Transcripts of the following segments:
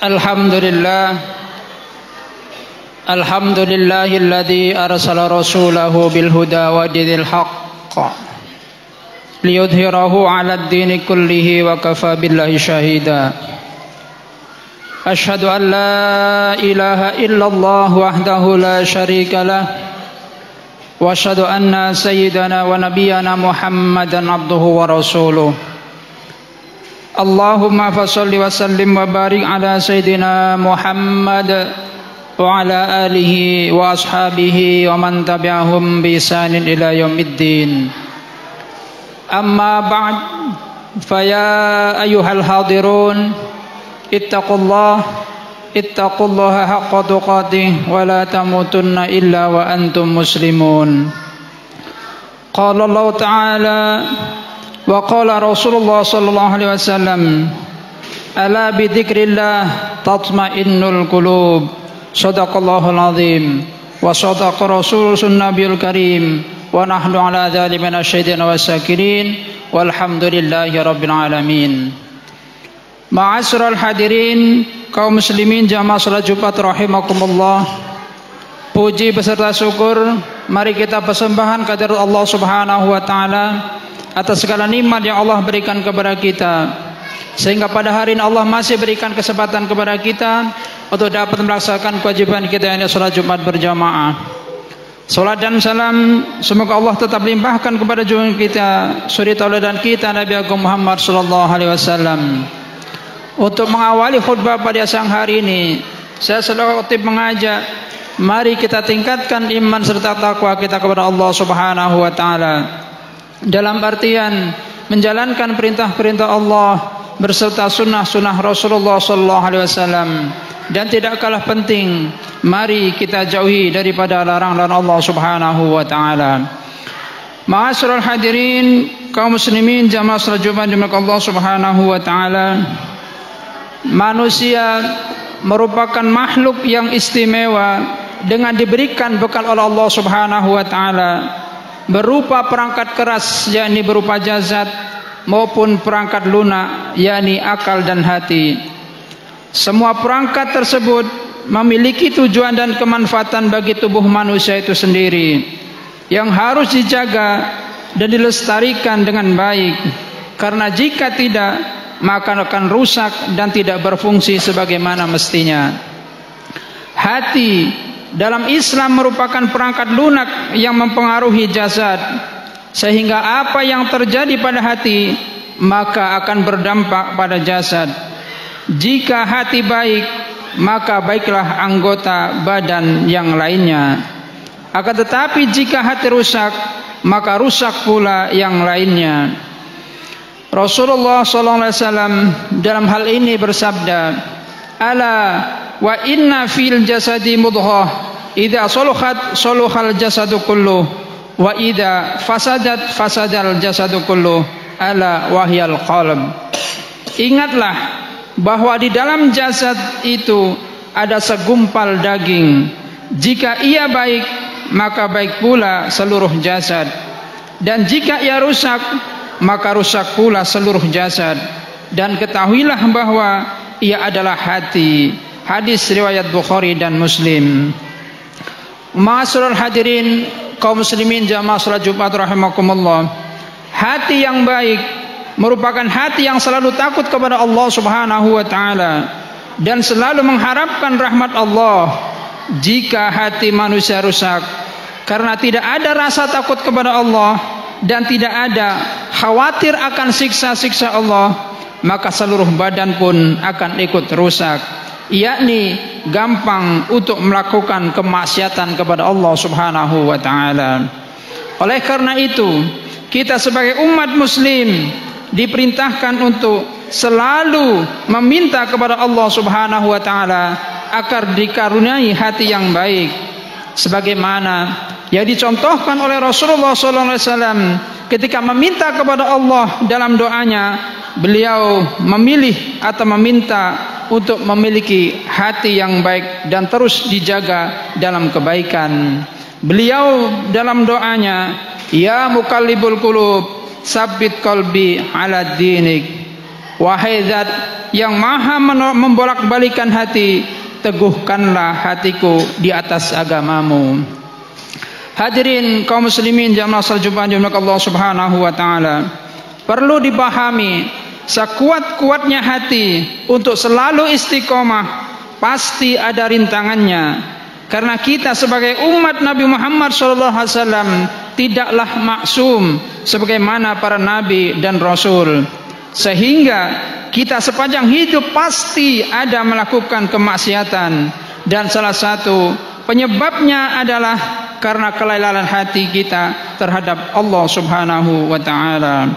Alhamdulillah Alhamdulillahilladzi arsala rasulahu bil huda wa dinil haqq liyudhhirahu 'alad dini kullihi wa kafa billahi shahida. Asyhadu an la ilaha illallah wahdahu la syarika lah wa asyhadu anna sayyidana wa nabiyyana Muhammadan abduhu wa rasuluh. Allahumma fasholli wa sallim wa barik ala sayyidina Muhammad wa ala alihi wa ashabihi wa man tabi'ahum bi ihsanin ila yaumiddin. Amma ba'd, faya ayyuhal hadirun ittaqullaha haqqa tuqatih wa la tamutunna illa wa antum muslimun. Qala Allah ta'ala wa qala Rasulullah sallallahu alaihi wasallam, ala bi dzikrillah tatma'innul qulub. Shadaqallahul azim wa shadaqa rasulun nabiyul karim wa nahnu ala dzalika minasyaitonir wasyakirin walhamdulillahi rabbil alamin. Ma'asyiral hadirin, kaum muslimin jamaah salat Jumat rahimakumullah. Puji beserta syukur mari kita persembahkan kehadirat Allah Subhanahu wa taala atas segala nikmat yang Allah berikan kepada kita, sehingga pada hari ini Allah masih berikan kesempatan kepada kita untuk dapat melaksanakan kewajiban kita yang salat Jumat berjamaah. Salat dan salam semoga Allah tetap limpahkan kepada junjungan kita, suri tauladan kita Nabi Agung Muhammad sallallahu alaihi wasallam. Untuk mengawali khutbah pada siang hari ini, saya selalu aktif mengajak, mari kita tingkatkan iman serta takwa kita kepada Allah Subhanahu wa taala. Dalam artian menjalankan perintah-perintah Allah berserta sunnah-sunnah Rasulullah sallallahu alaihi wasallam, dan tidak kalah penting mari kita jauhi daripada larangan Allah Subhanahu wa taala. Ma'asyiral hadirin, kaum muslimin jamaah salat Jumat dimuliakan Allah Subhanahu wa taala. Manusia merupakan makhluk yang istimewa dengan diberikan bekal oleh Allah Subhanahu wa taala berupa perangkat keras, yakni berupa jasad, maupun perangkat lunak, yakni akal dan hati. Semua perangkat tersebut memiliki tujuan dan kemanfaatan bagi tubuh manusia itu sendiri yang harus dijaga dan dilestarikan dengan baik, karena jika tidak maka akan rusak dan tidak berfungsi sebagaimana mestinya. Hati dalam Islam merupakan perangkat lunak yang mempengaruhi jasad, sehingga apa yang terjadi pada hati maka akan berdampak pada jasad. Jika hati baik, maka baiklah anggota badan yang lainnya. Akan tetapi jika hati rusak, maka rusak pula yang lainnya. Rasulullah SAW dalam hal ini bersabda, ala wa inna fil jasadi mudghah idza saluhat saluhal jasadu kulluh wa idza fasadat fasadal jasadu kulluh ala wahyal qalb. Ingatlah bahwa di dalam jasad itu ada segumpal daging. Jika ia baik, maka baik pula seluruh jasad, dan jika ia rusak, maka rusak pula seluruh jasad. Dan ketahuilah bahwa ia adalah hati. Hadis riwayat Bukhari dan Muslim. Ma'asyiral hadirin, kaum muslimin jamaah salat Jumat rahimakumullah. Hati yang baik merupakan hati yang selalu takut kepada Allah Subhanahu wa taala dan selalu mengharapkan rahmat Allah. Jika hati manusia rusak karena tidak ada rasa takut kepada Allah dan tidak ada khawatir akan siksa-siksa Allah, maka seluruh badan pun akan ikut rusak, yakni gampang untuk melakukan kemaksiatan kepada Allah Subhanahu wa taala. Oleh karena itu, kita sebagai umat muslim diperintahkan untuk selalu meminta kepada Allah Subhanahu wa taala agar dikaruniai hati yang baik, sebagaimana yang dicontohkan oleh Rasulullah SAW ketika meminta kepada Allah dalam doanya. Beliau memilih atau meminta untuk memiliki hati yang baik dan terus dijaga dalam kebaikan. Beliau dalam doanya, ya muqallibul qulub, sabbit qalbi ala dinik. Wahai zat yang maha membolak-balikan hati, teguhkanlah hatiku di atas agamamu. Hadirin kaum muslimin jamaah salat Jumat di Allah Subhanahu wa taala, perlu dipahami sekuat-kuatnya hati untuk selalu istiqomah pasti ada rintangannya. Karena kita sebagai umat Nabi Muhammad SAW tidaklah maksum sebagaimana para nabi dan rasul, sehingga kita sepanjang hidup pasti ada melakukan kemaksiatan, dan salah satu penyebabnya adalah karena kelelahan hati kita terhadap Allah Subhanahu wa taala.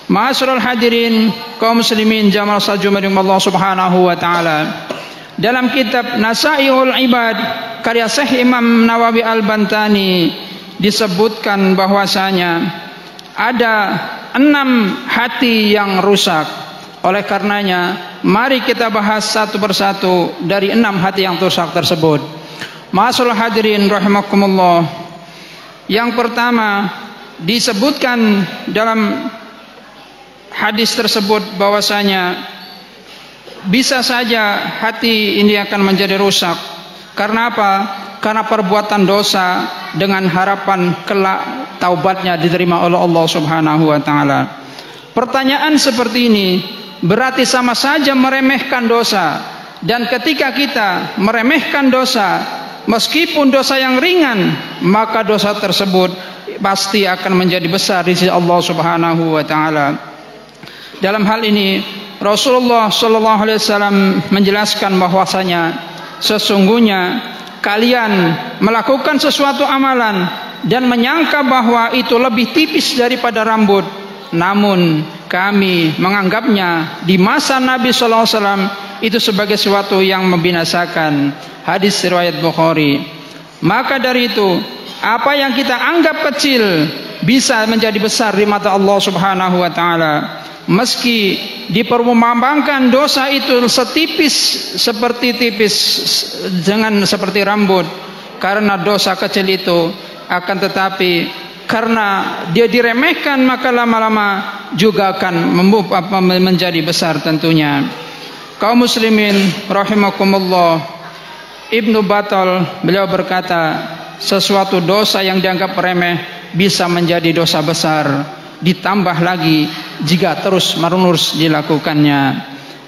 Ma'asyiral hadirin kaum muslimin jamaah salat Jumat Allah Subhanahu wa taala, dalam kitab Nasaihul Ibad karya Syekh Imam Nawawi Al-Bantani disebutkan bahwasanya ada 6 hati yang rusak. Oleh karenanya mari kita bahas satu persatu dari 6 hati yang rusak tersebut. Ma'asyiral hadirin rahimakumullah. Yang pertama disebutkan dalam hadis tersebut bahwasanya bisa saja hati ini akan menjadi rusak. Karena apa? Karena perbuatan dosa dengan harapan kelak taubatnya diterima oleh Allah Subhanahu wa taala. Pertanyaan seperti ini berarti sama saja meremehkan dosa. Dan ketika kita meremehkan dosa, meskipun dosa yang ringan, maka dosa tersebut pasti akan menjadi besar di sisi Allah Subhanahu wa taala. Dalam hal ini Rasulullah sallallahu alaihi wasallam menjelaskan bahwasanya sesungguhnya kalian melakukan sesuatu amalan dan menyangka bahwa itu lebih tipis daripada rambut, namun kami menganggapnya di masa Nabi sallallahu alaihi wasallam itu sebagai sesuatu yang membinasakan. Hadis riwayat Bukhari. Maka dari itu, apa yang kita anggap kecil bisa menjadi besar di mata Allah Subhanahu wa taala. Meski diperumpamakan dosa itu setipis dengan seperti rambut, karena dosa kecil itu akan tetapi karena dia diremehkan maka lama-lama juga akan menjadi besar tentunya. Kaum muslimin rahimakumullah, Ibnu Battal beliau berkata, sesuatu dosa yang dianggap remeh bisa menjadi dosa besar, ditambah lagi jika terus-menerus dilakukannya.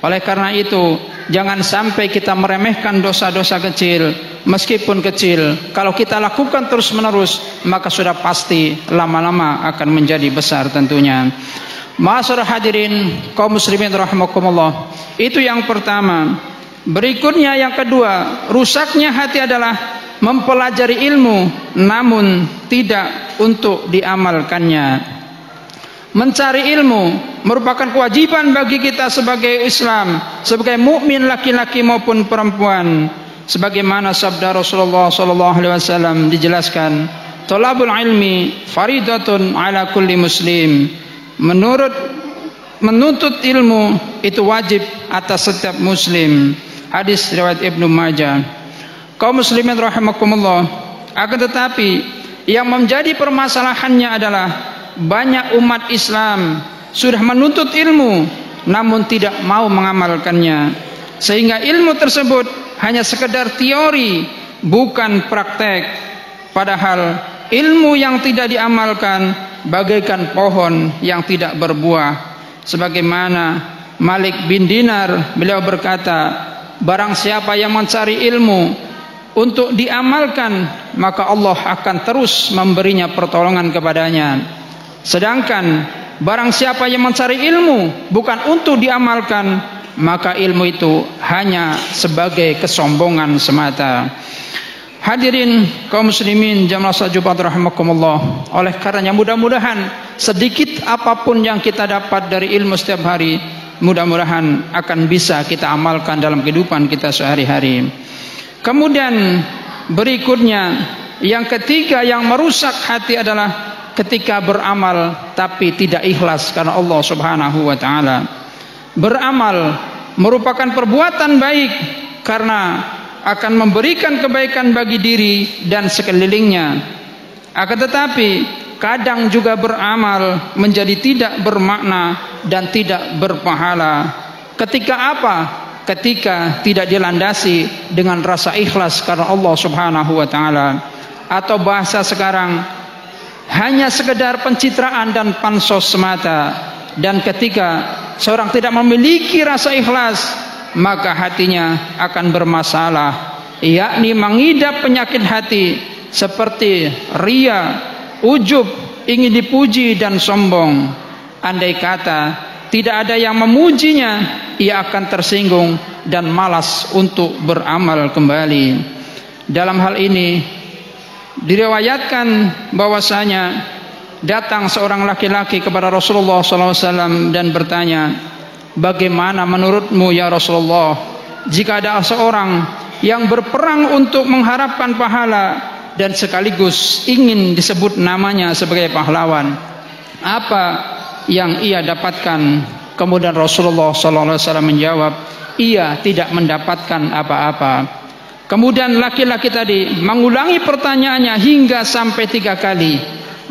Oleh karena itu, jangan sampai kita meremehkan dosa-dosa kecil. Meskipun kecil, kalau kita lakukan terus-menerus, maka sudah pasti lama-lama akan menjadi besar tentunya. Ma'asyiral hadirin kaum muslimin rahimakumullah. Itu yang pertama. Berikutnya yang kedua, rusaknya hati adalah mempelajari ilmu namun tidak untuk diamalkannya. Mencari ilmu merupakan kewajiban bagi kita sebagai Islam, sebagai mukmin laki-laki maupun perempuan. Sebagaimana sabda Rasulullah sallallahu alaihi wasallam dijelaskan, "Thalabul ilmi faridatun ala kulli muslim." Menuntut ilmu itu wajib atas setiap muslim. Hadis riwayat Ibnu Majah. Kaum muslimin rahimakumullah, akan tetapi yang menjadi permasalahannya adalah banyak umat Islam sudah menuntut ilmu namun tidak mau mengamalkannya, sehingga ilmu tersebut hanya sekedar teori bukan praktek. Padahal ilmu yang tidak diamalkan bagaikan pohon yang tidak berbuah. Sebagaimana Malik bin Dinar beliau berkata, barang siapa yang mencari ilmu untuk diamalkan, maka Allah akan terus memberinya pertolongan kepadanya. Sedangkan barang siapa yang mencari ilmu bukan untuk diamalkan, maka ilmu itu hanya sebagai kesombongan semata. Hadirin kaum muslimin jamaah salat Jumat rahimakumullah. Oleh karenanya mudah-mudahan sedikit apapun yang kita dapat dari ilmu setiap hari, mudah-mudahan akan bisa kita amalkan dalam kehidupan kita sehari-hari. Kemudian berikutnya yang ketiga yang merusak hati adalah ketika beramal tapi tidak ikhlas karena Allah Subhanahu wa taala. Beramal merupakan perbuatan baik karena akan memberikan kebaikan bagi diri dan sekelilingnya. Akan tetapi kadang juga beramal menjadi tidak bermakna dan tidak berpahala. Ketika apa? Ketika tidak dilandasi dengan rasa ikhlas karena Allah Subhanahu wa taala, atau bahasa sekarang hanya sekedar pencitraan dan pansos semata. Dan ketika seorang tidak memiliki rasa ikhlas, maka hatinya akan bermasalah, yakni mengidap penyakit hati seperti ria, ujub, ingin dipuji dan sombong. Andai kata tidak ada yang memujinya, ia akan tersinggung dan malas untuk beramal kembali. Dalam hal ini diriwayatkan bahwasanya datang seorang laki-laki kepada Rasulullah SAW dan bertanya, bagaimana menurutmu ya Rasulullah, jika ada seorang yang berperang untuk mengharapkan pahala dan sekaligus ingin disebut namanya sebagai pahlawan, apa yang ia dapatkan? Kemudian Rasulullah SAW menjawab, ia tidak mendapatkan apa-apa. Kemudian laki-laki tadi mengulangi pertanyaannya hingga sampai 3 kali,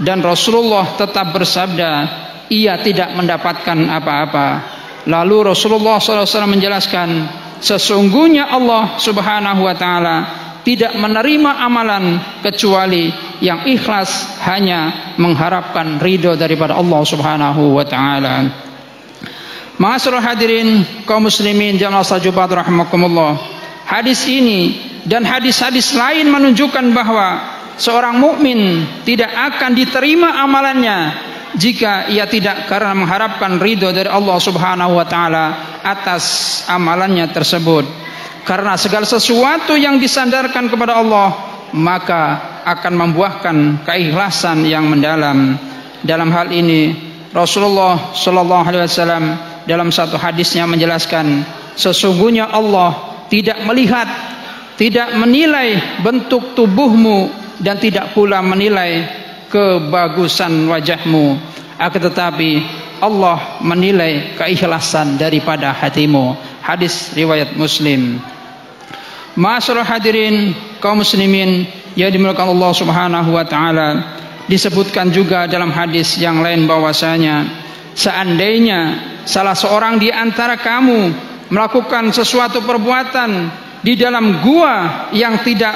dan Rasulullah tetap bersabda, ia tidak mendapatkan apa-apa. Lalu Rasulullah SAW menjelaskan, sesungguhnya Allah Subhanahu wa taala tidak menerima amalan kecuali yang ikhlas, hanya mengharapkan ridho daripada Allah Subhanahu wa taala. Ma'asyiral hadirin kaum muslimin jamaah salat Jumat rahimakumullah. Hadis ini dan hadis-hadis lain menunjukkan bahwa seorang mukmin tidak akan diterima amalannya jika ia tidak karena mengharapkan ridho dari Allah Subhanahu wa taala atas amalannya tersebut. Karena segala sesuatu yang disandarkan kepada Allah maka akan membuahkan keikhlasan yang mendalam. Dalam hal ini Rasulullah sallallahu alaihi wasallam dalam satu hadisnya menjelaskan, sesungguhnya Allah tidak melihat, tidak menilai bentuk tubuhmu dan tidak pula menilai kebagusan wajahmu, akan tetapi Allah menilai keikhlasan daripada hatimu. Hadis riwayat Muslim. Ma'asyiral hadirin kaum muslimin yang dimuliakan Allah Subhanahu wa taala, disebutkan juga dalam hadis yang lain bahwasanya seandainya salah seorang di antara kamu melakukan sesuatu perbuatan di dalam gua yang tidak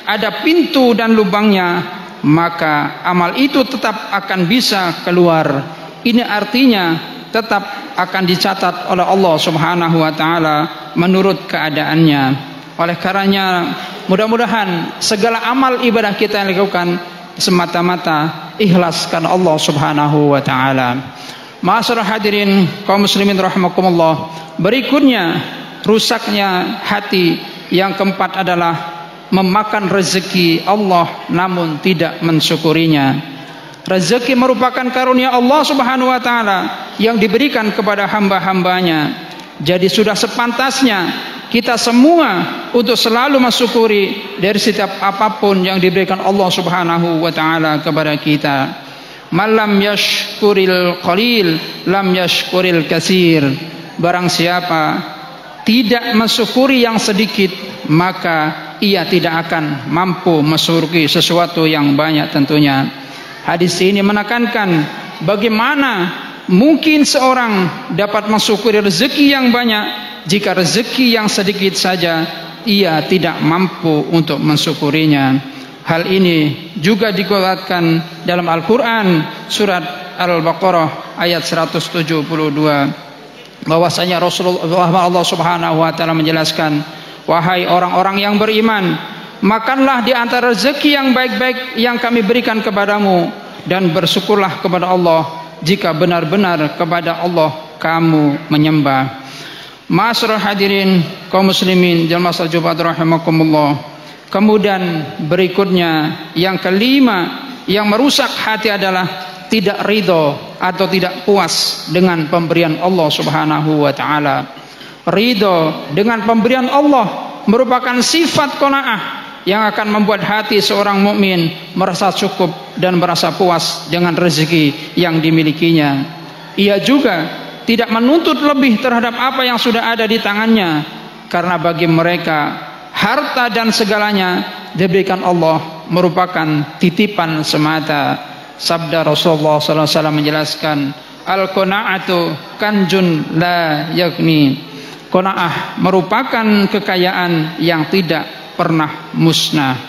ada pintu dan lubangnya, maka amal itu tetap akan bisa keluar. Ini artinya tetap akan dicatat oleh Allah Subhanahu wa taala menurut keadaannya. Oleh karenanya mudah-mudahan segala amal ibadah kita yang dilakukan semata-mata ikhlas karena Allah Subhanahu wa taala. Ma'asyiral hadirin kaum muslimin rahimakumullah, berikutnya rusaknya hati yang keempat adalah memakan rezeki Allah namun tidak mensyukurinya. Rezeki merupakan karunia Allah Subhanahu wa taala yang diberikan kepada hamba-hambanya. Jadi sudah sepantasnya kita semua untuk selalu mensyukuri dari setiap apapun yang diberikan Allah Subhanahu wa taala kepada kita. Malam yashkuril qalil lam yashkuril katsir. Barang siapa tidak mensyukuri yang sedikit, maka ia tidak akan mampu mensyukuri sesuatu yang banyak tentunya. Hadis ini menekankan bagaimana mungkin seorang dapat mensyukuri rezeki yang banyak jika rezeki yang sedikit saja ia tidak mampu untuk mensyukurinya. Hal ini juga dikuatkan dalam Al-Quran surat Al-Baqarah ayat 172 bahwasanya Allah Subhanahu wa taala menjelaskan, wahai orang-orang yang beriman, makanlah di antara rezeki yang baik-baik yang kami berikan kepadamu dan bersyukurlah kepada Allah jika benar-benar kepada Allah kamu menyembah. Ma'asyiral hadirin kaum muslimin jamaah salat Jumat rahimakumullah. Kemudian berikutnya yang kelima yang merusak hati adalah tidak ridho atau tidak puas dengan pemberian Allah Subhanahu wa taala. Ridho dengan pemberian Allah merupakan sifat qanaah yang akan membuat hati seorang mukmin merasa cukup dan merasa puas dengan rezeki yang dimilikinya. Ia juga tidak menuntut lebih terhadap apa yang sudah ada di tangannya, karena bagi mereka harta dan segalanya diberikan Allah merupakan titipan semata. Sabda Rasulullah SAW menjelaskan, al-qanaatu kanjun la yaghni. Qanaah merupakan kekayaan yang tidak pernah musnah.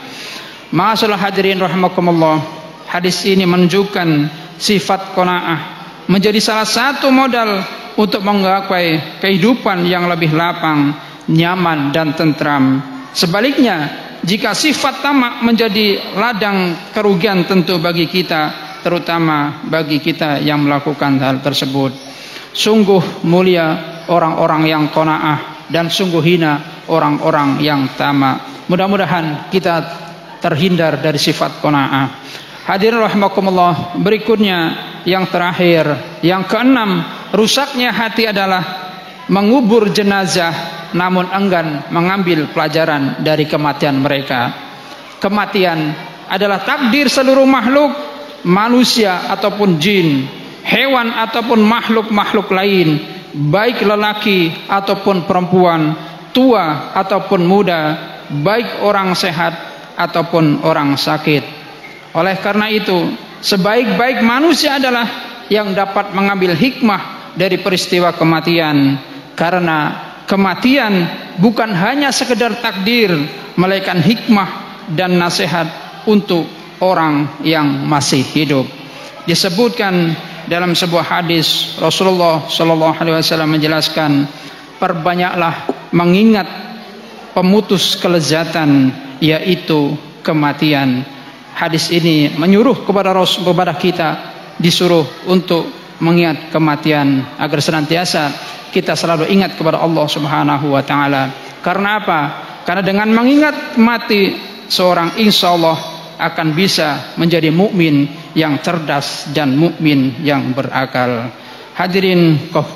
Ma'asyiral hadirin rahimakumullah, hadis ini menunjukkan sifat qanaah menjadi salah satu modal untuk menggapai kehidupan yang lebih lapang, nyaman dan tentram. Sebaliknya, jika sifat tamak menjadi ladang kerugian tentu bagi kita, terutama bagi kita yang melakukan hal tersebut. Sungguh mulia orang-orang yang qanaah dan sungguh hina orang-orang yang tamak. Mudah-mudahan kita terhindar dari sifat qanaah. Hadirin rahimakumullah, berikutnya yang terakhir, yang keenam, rusaknya hati adalah mengubur jenazah namun enggan mengambil pelajaran dari kematian mereka. Kematian adalah takdir seluruh makhluk, manusia ataupun jin, hewan ataupun makhluk-makhluk lain, baik lelaki ataupun perempuan, tua ataupun muda, baik orang sehat ataupun orang sakit. Oleh karena itu, sebaik-baik manusia adalah yang dapat mengambil hikmah dari peristiwa kematian, karena kematian bukan hanya sekedar takdir, melainkan hikmah dan nasihat untuk orang yang masih hidup. Disebutkan dalam sebuah hadis, Rasulullah SAW menjelaskan, perbanyaklah mengingat pemutus kelezatan, yaitu kematian. Hadis ini menyuruh kepada kita, disuruh untuk mengingat kematian agar senantiasa kita selalu ingat kepada Allah Subhanahu wa taala. Karena apa? Karena dengan mengingat mati, seorang insyaallah akan bisa menjadi mukmin yang cerdas dan mukmin yang berakal. Hadirin kaum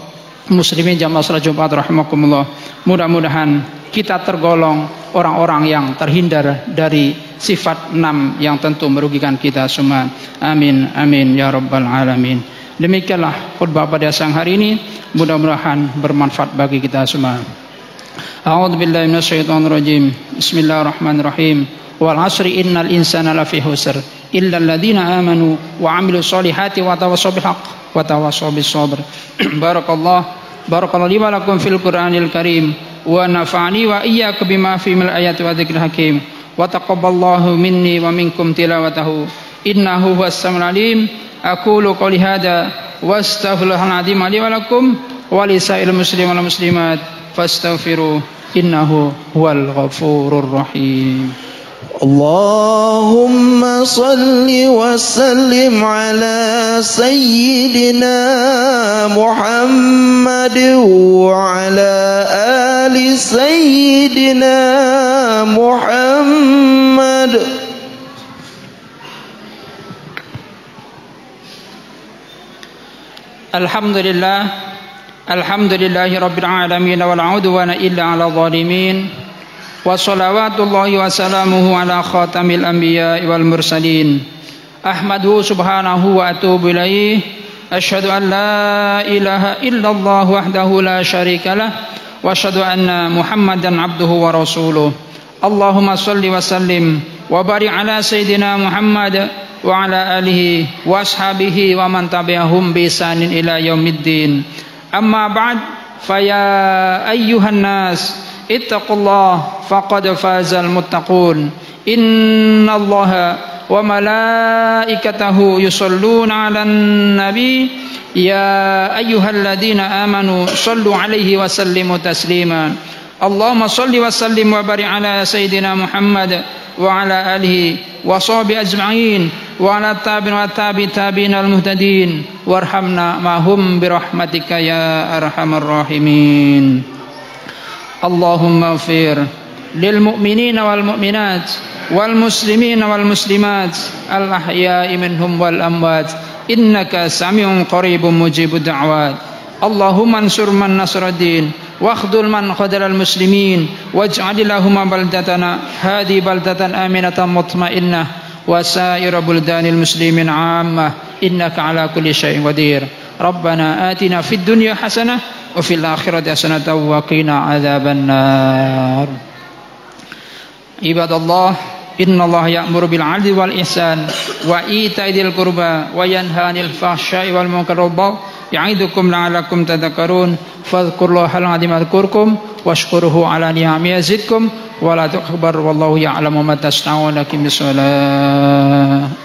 muslimin jamaah salat Jumat rahimakumullah, mudah-mudahan kita tergolong orang-orang yang terhindar dari sifat 6 yang tentu merugikan kita semua. Amin amin ya rabbal alamin. Demikianlah khutbah pada siang hari ini, mudah-mudahan bermanfaat bagi kita semua. A'udzu billahi minasyaitonir rajim. Bismillahirrahmanirrahim. Wal 'asri innal insana lafi khusr illa alladziina aamanu wa 'amilus solihati wa tawassaw bil haqq wa tawassaw bis sabr. Barakallahu li wa lakum fil Qur'anil Karim wa nafa'ani wa iyyakum bima fi mil ayati wa dzikril hakim wa taqabbalallahu minni wa minkum tilawatahu innahu huwas samiul alim. Aqulu qouli hadza wastaghfirullahal azim li wa lakum wa lisa'il muslimin wal muslimat fastaghfiru innahu huwal ghafurur rahim. Allahumma salli wa sallim ala sayyidina Muhammad wa ala ali sayyidina Muhammad. Alhamdulillahi rabbil alamin wal 'udwana illa 'alal zalimin. Wa salawatullahi wa salamuhu ala khatamil anbiya'i wal mursalin. Ahmaduhu subhanahu wa atubu ilaih. Asyhadu an la ilaha illallah wahdahu la syarika lah wa asyhadu anna Muhammadan abduhu wa rasuluh. Allahumma salli wa sallim wa barik ala sayyidina Muhammad wa ala alihi wa ashabihi wa man tabi'ahum bi ihsanin ila yaumiddin. Amma ba'd, fa ya ayyuhan nas ittaqullah faqad fazal muttaqun. Innallaha wa malaikatahu yusholluna 'alan nabi ya ayyuhalladzina amanu shallu 'alaihi wa sallimu taslima. Allahumma shalli wa sallim wa barik ala sayyidina Muhammad wa ala alihi wa sahbihi ajma'in wa ala tabi'in wa tabi'in al-muhtadin warhamna ma'hum birahmatika ya arhamar rahimin. Allahumma ighfir lil mu'minina wal mu'minat wal muslimina wal muslimat al ahya'i minhum wal amwat innaka sami'un qaribun mujibud da'wat. Allahumma ansur man nasruddin واخذل من خذل المسلمين واجعل لهم بلدتنا هذه بلدة آمنة مطمئنة وسائر بلدان المسلمين عامة إنك على كل شيء قدير. ربنا آتنا في الدنيا حسنة وفي الآخرة حسنة وقنا عذاب النار. عباد الله Innallaha ya'muru bil 'adli wal ihsan wa ita'i dzil qurba wa yanha 'anil fahsya'i wal munkari wal baghi ya'idukum la'allakum tadhakkarun. Fadhkurullahal 'azima yadhkurkum washkuruhu 'ala ni'amihi yazidkum wa la takbar wallahu ya'lamu ma tasna'un. Aqimis shalah.